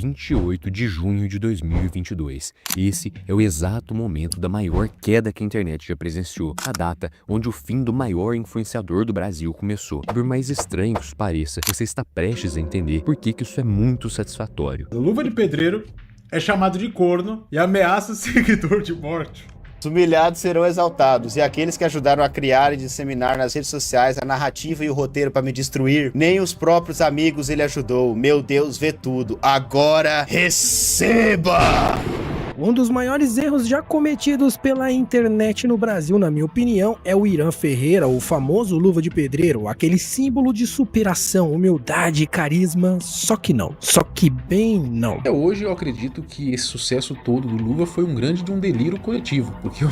28 de junho de 2022. Esse é o exato momento da maior queda que a internet já presenciou, a data onde o fim do maior influenciador do Brasil começou. Por mais estranho que isso pareça, você está prestes a entender por que isso é muito satisfatório. O Luva de Pedreiro é chamado de corno e ameaça o seguidor de morte. Os humilhados serão exaltados, e aqueles que ajudaram a criar e disseminar nas redes sociais a narrativa e o roteiro para me destruir, nem os próprios amigos ele ajudou. Meu Deus vê tudo. Agora receba! Um dos maiores erros já cometidos pela internet no Brasil, na minha opinião, é o Irã Ferreira, o famoso Luva de Pedreiro, aquele símbolo de superação, humildade e carisma, só que não, só que bem não. Hoje eu acredito que esse sucesso todo do Luva foi um grande de um delírio coletivo, porque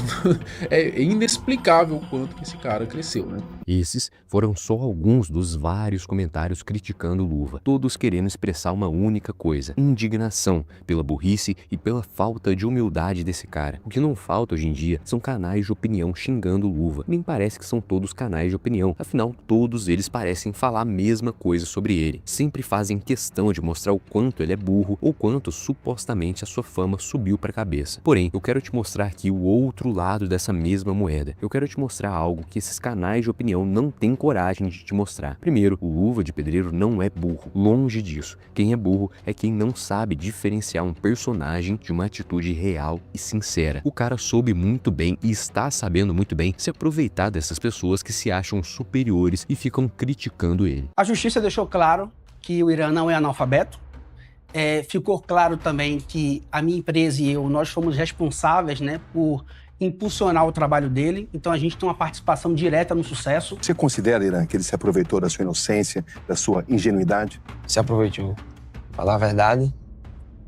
é inexplicável o quanto que esse cara cresceu, né? Esses foram só alguns dos vários comentários criticando o Luva, todos querendo expressar uma única coisa: indignação pela burrice e pela falta de humildade desse cara. O que não falta hoje em dia são canais de opinião xingando o Luva. Nem parece que são todos canais de opinião, afinal todos eles parecem falar a mesma coisa sobre ele. Sempre fazem questão de mostrar o quanto ele é burro ou quanto supostamente a sua fama subiu pra cabeça. Porém, eu quero te mostrar aqui o outro lado dessa mesma moeda. Eu quero te mostrar algo que esses canais de opinião não têm coragem de te mostrar. Primeiro, o Luva de Pedreiro não é burro. Longe disso. Quem é burro é quem não sabe diferenciar um personagem de uma atitude real e sincera. O cara soube muito bem e está sabendo muito bem se aproveitar dessas pessoas que se acham superiores e ficam criticando ele. A justiça deixou claro que o Irã não é analfabeto. Ficou claro também que a minha empresa e eu, nós fomos responsáveis, né, por impulsionar o trabalho dele. Então a gente tem uma participação direta no sucesso. Você considera, Irã, que ele se aproveitou da sua inocência, da sua ingenuidade? Se aproveitou. Falar a verdade,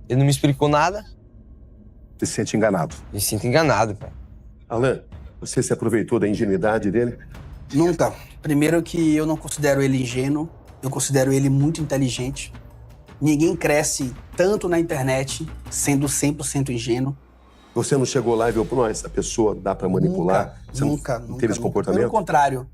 ele não me explicou nada. Você se sente enganado? Me sinto enganado, pai. Alan, você se aproveitou da ingenuidade dele? Nunca. Primeiro que eu não considero ele ingênuo, eu considero ele muito inteligente. Ninguém cresce tanto na internet sendo 100% ingênuo. Você não chegou lá e viu, pô, essa pessoa dá pra manipular? Nunca. Teve esse comportamento? Pelo contrário,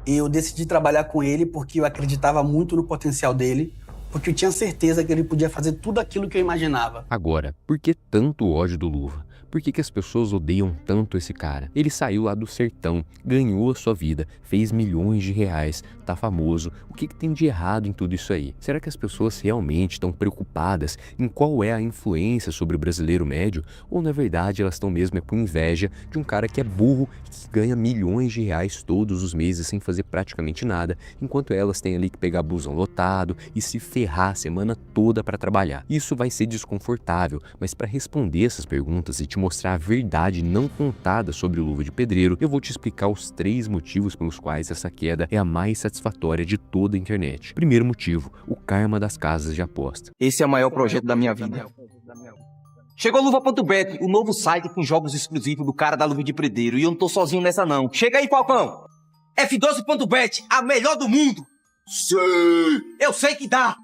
eu decidi trabalhar com ele porque eu acreditava muito no potencial dele, porque eu tinha certeza que ele podia fazer tudo aquilo que eu imaginava. Agora, por que tanto ódio do Luva? Por que as pessoas odeiam tanto esse cara? Ele saiu lá do sertão, ganhou a sua vida, fez milhões de reais, tá famoso. O que tem de errado em tudo isso aí? Será que as pessoas realmente estão preocupadas em qual é a influência sobre o brasileiro médio? Ou na verdade elas estão mesmo com inveja de um cara que é burro, que ganha milhões de reais todos os meses sem fazer praticamente nada, enquanto elas têm ali que pegar busão lotado e se ferrar a semana toda para trabalhar? Isso vai ser desconfortável, mas para responder essas perguntas e te mostrar a verdade não contada sobre o Luva de Pedreiro, eu vou te explicar os 3 motivos pelos quais essa queda é a mais satisfatória de toda a internet. Primeiro motivo, o karma das casas de aposta. Esse é o maior projeto da minha vida. Chegou Luva.bet, o novo site com jogos exclusivos do cara da Luva de Pedreiro, e eu não tô sozinho nessa não. Chega aí, Falcão! F12.bet, a melhor do mundo! Sim! Eu sei que dá!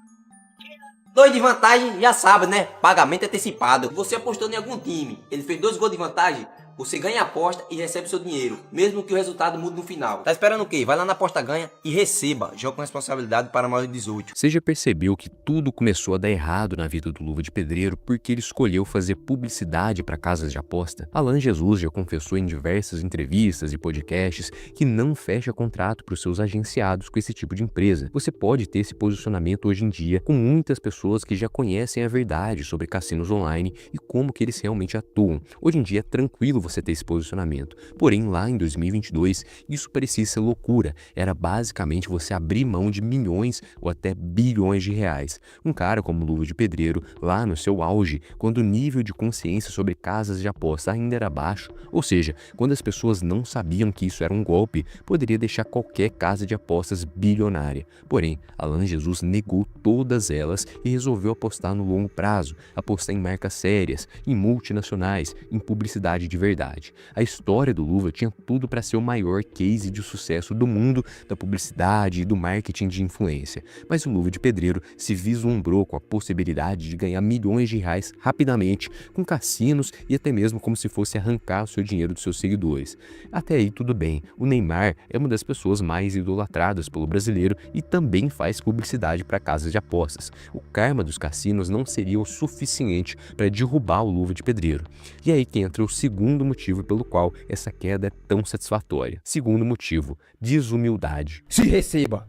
2 de vantagem, já sabe, né? Pagamento antecipado. Você apostou em algum time, ele fez 2 gols de vantagem, você ganha a aposta e recebe seu dinheiro, mesmo que o resultado mude no final. Tá esperando o quê? Vai lá na aposta ganha e receba. Joga com responsabilidade para maiores de 18. Você já percebeu que tudo começou a dar errado na vida do Luva de Pedreiro porque ele escolheu fazer publicidade para casas de aposta? Alan Jesus já confessou em diversas entrevistas e podcasts que não fecha contrato para os seus agenciados com esse tipo de empresa. Você pode ter esse posicionamento hoje em dia com muitas pessoas que já conhecem a verdade sobre cassinos online e como que eles realmente atuam. Hoje em dia é tranquilo você ter esse posicionamento. Porém, lá em 2022, isso parecia ser loucura. Era basicamente você abrir mão de milhões ou até bilhões de reais. Um cara como Luva de Pedreiro, lá no seu auge, quando o nível de consciência sobre casas de aposta ainda era baixo, ou seja, quando as pessoas não sabiam que isso era um golpe, poderia deixar qualquer casa de apostas bilionária. Porém, Alan Jesus negou todas elas e resolveu apostar no longo prazo, apostar em marcas sérias, em multinacionais, em publicidade de verdade. verdade. A história do Luva tinha tudo para ser o maior case de sucesso do mundo da publicidade e do marketing de influência, mas o Luva de Pedreiro se vislumbrou com a possibilidade de ganhar milhões de reais rapidamente com cassinos e até mesmo como se fosse arrancar o seu dinheiro dos seus seguidores. Até aí tudo bem, o Neymar é uma das pessoas mais idolatradas pelo brasileiro e também faz publicidade para casas de apostas. O karma dos cassinos não seria o suficiente para derrubar o Luva de Pedreiro. E aí que entra o segundo motivo pelo qual essa queda é tão satisfatória. Segundo motivo, desumildade. Se receba.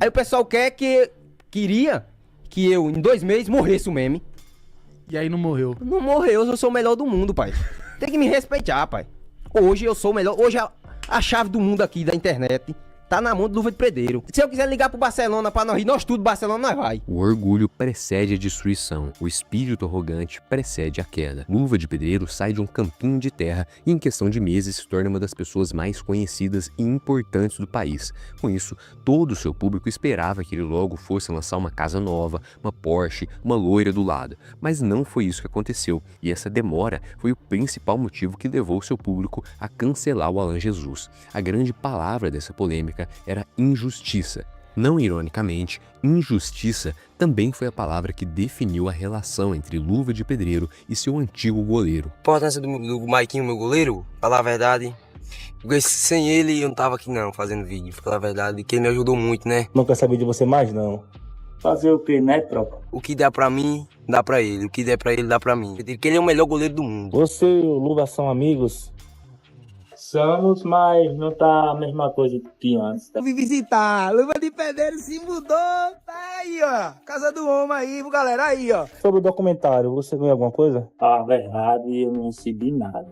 Aí o pessoal queria que eu, em 2 meses, morresse o meme. E aí não morreu. Não morreu, eu sou o melhor do mundo, pai. Tem que me respeitar, pai. Hoje eu sou o melhor. Hoje a chave do mundo aqui, da internet, tá na mão do Luva de Pedreiro. Se eu quiser ligar pro Barcelona pra nós rir, nós tudo, Barcelona, nós vai. O orgulho precede a destruição. O espírito arrogante precede a queda. Luva de Pedreiro sai de um campinho de terra e em questão de meses se torna uma das pessoas mais conhecidas e importantes do país. Com isso, todo o seu público esperava que ele logo fosse lançar uma casa nova, uma Porsche, uma loira do lado. Mas não foi isso que aconteceu. E essa demora foi o principal motivo que levou seu público a cancelar o Alan Jesus. A grande palavra dessa polêmica era injustiça. Não ironicamente, injustiça também foi a palavra que definiu a relação entre Luva de Pedreiro e seu antigo goleiro. A importância do Maiquinho, meu goleiro, falar a verdade, porque sem ele eu não tava aqui não, fazendo vídeo, falar a verdade, que ele me ajudou muito, né? Não quer saber de você mais, não. Fazer o que, né, tropa? O que der pra mim, dá pra ele, o que der pra ele, dá pra mim. Porque ele é o melhor goleiro do mundo. Você e o Luva são amigos? Somos, mas não tá a mesma coisa que antes. Eu vim visitar, Luva de Pedreiro se mudou, tá aí, ó. Casa do homem aí, galera, aí, ó. Sobre o documentário, você viu alguma coisa? Ah, verdade, eu não recebi nada.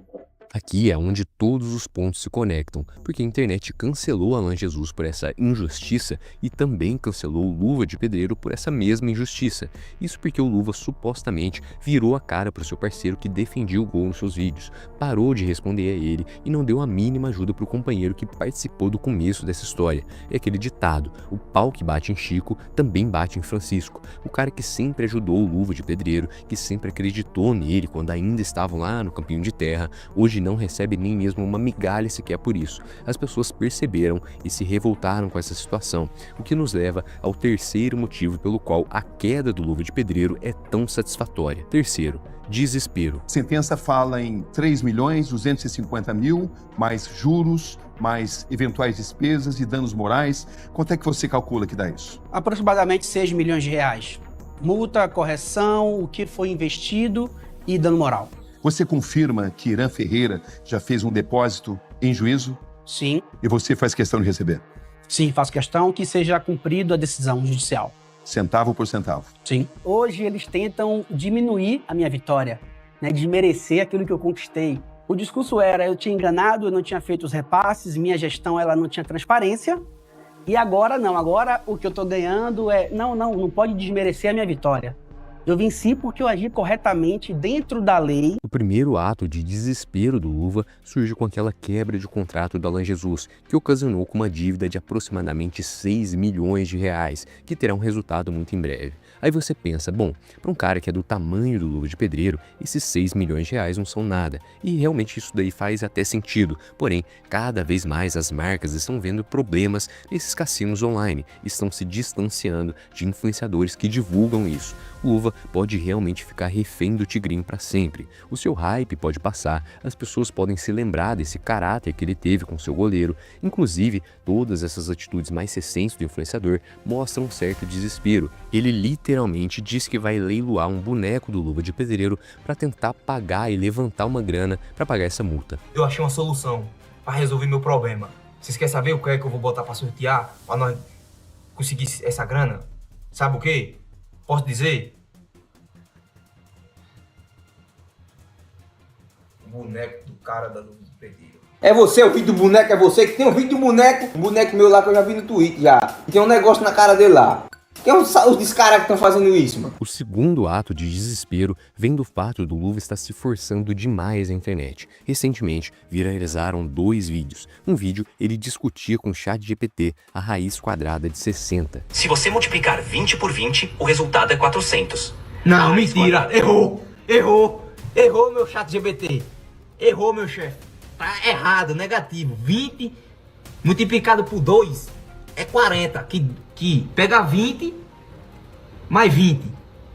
Aqui é onde todos os pontos se conectam, porque a internet cancelou Alan Jesus por essa injustiça e também cancelou o Luva de Pedreiro por essa mesma injustiça. Isso porque o Luva supostamente virou a cara para o seu parceiro que defendia o gol nos seus vídeos, parou de responder a ele e não deu a mínima ajuda para o companheiro que participou do começo dessa história. É aquele ditado, o pau que bate em Chico também bate em Francisco. O cara que sempre ajudou o Luva de Pedreiro, que sempre acreditou nele quando ainda estavam lá no campinho de terra, hoje não recebe nem mesmo uma migalha sequer por isso. As pessoas perceberam e se revoltaram com essa situação, o que nos leva ao terceiro motivo pelo qual a queda do Luva de Pedreiro é tão satisfatória. Terceiro, desespero. A sentença fala em 3.250.000, mais juros, mais eventuais despesas e danos morais. Quanto é que você calcula que dá isso? Aproximadamente 6 milhões de reais. Multa, correção, o que foi investido e dano moral. Você confirma que Irã Ferreira já fez um depósito em juízo? Sim. E você faz questão de receber? Sim, faço questão que seja cumprido a decisão judicial. Centavo por centavo? Sim. Hoje eles tentam diminuir a minha vitória, né, desmerecer aquilo que eu conquistei. O discurso era, eu tinha enganado, eu não tinha feito os repasses, minha gestão ela não tinha transparência. E agora não, agora o que eu tô ganhando é, não pode desmerecer a minha vitória. Eu venci porque eu agi corretamente dentro da lei. O primeiro ato de desespero do Luva surge com aquela quebra de contrato do Alan Jesus, que ocasionou com uma dívida de aproximadamente 6 milhões de reais, que terá um resultado muito em breve. Aí você pensa, bom, para um cara que é do tamanho do Luva de Pedreiro, esses 6 milhões de reais não são nada. E realmente isso daí faz até sentido. Porém, cada vez mais as marcas estão vendo problemas nesses cassinos online, estão se distanciando de influenciadores que divulgam isso. O Luva pode realmente ficar refém do Tigrinho para sempre. O seu hype pode passar, as pessoas podem se lembrar desse caráter que ele teve com seu goleiro. Inclusive, todas essas atitudes mais recentes do influenciador mostram um certo desespero. Ele literalmente diz que vai leiloar um boneco do Luva de Pedreiro para tentar pagar e levantar uma grana para pagar essa multa. Eu achei uma solução para resolver meu problema. Vocês querem saber o que é que eu vou botar para sortear? Para nós conseguir essa grana? Sabe o quê? Posso dizer? O boneco do cara da Luva de Pedreiro. É você, o vídeo do boneco, é você que tem um vídeo do boneco. Um boneco meu lá que eu já vi no Twitter já. E tem um negócio na cara dele lá. Quem é os descaras que estão fazendo isso, mano? O segundo ato de desespero vem do fato do Luva estar se forçando demais na internet. Recentemente, viralizaram 2 vídeos. Um vídeo, ele discutia com o ChatGPT a raiz quadrada de 60. Se você multiplicar 20 por 20, o resultado é 400. Não, mentira! Errou, meu ChatGPT. Errou, meu chefe. Tá errado, negativo. 20 multiplicado por 2 é 40. Que pega 20 mais 20,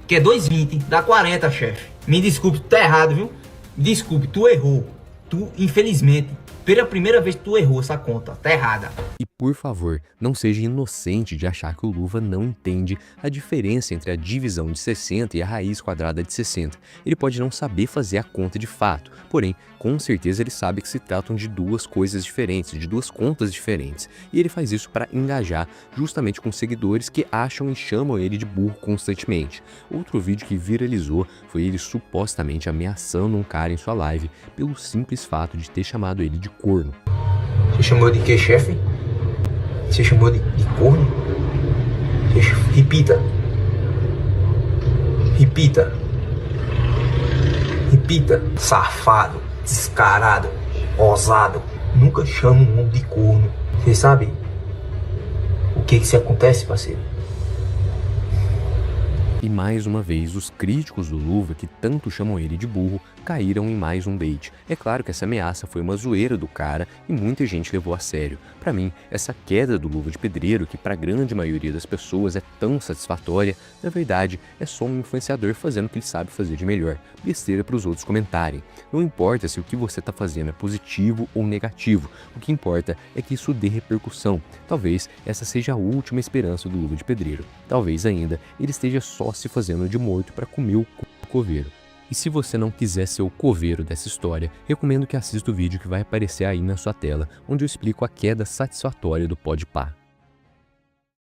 que é 2,20, dá 40, chefe. Me desculpe, tu tá errado, viu? Desculpe, tu errou. Tu, infelizmente, pela primeira vez tu errou essa conta, tá errada. E por favor, não seja inocente de achar que o Luva não entende a diferença entre a divisão de 60 e a raiz quadrada de 60. Ele pode não saber fazer a conta de fato, porém, com certeza ele sabe que se tratam de duas coisas diferentes, de duas contas diferentes. E ele faz isso para engajar justamente com seguidores que acham e chamam ele de burro constantemente. Outro vídeo que viralizou foi ele supostamente ameaçando um cara em sua live pelo simples fato de ter chamado ele de corno. Você chamou de que, chefe? Você chamou de corno? Repita. Repita. Repita. Safado, descarado, ousado. Nunca chamo um homem de corno. Você sabe o que se acontece, parceiro? E mais uma vez, os críticos do Luva, que tanto chamam ele de burro, caíram em mais um bait. É claro que essa ameaça foi uma zoeira do cara e muita gente levou a sério. Pra mim, essa queda do Luva de Pedreiro, que pra grande maioria das pessoas é tão satisfatória, na verdade é só um influenciador fazendo o que ele sabe fazer de melhor. Besteira pros outros comentarem. Não importa se o que você tá fazendo é positivo ou negativo, o que importa é que isso dê repercussão. Talvez essa seja a última esperança do Luva de Pedreiro. Talvez ainda ele esteja só se fazendo de morto para comer o coveiro. E se você não quiser ser o coveiro dessa história, recomendo que assista o vídeo que vai aparecer aí na sua tela, onde eu explico a queda satisfatória do Podpah.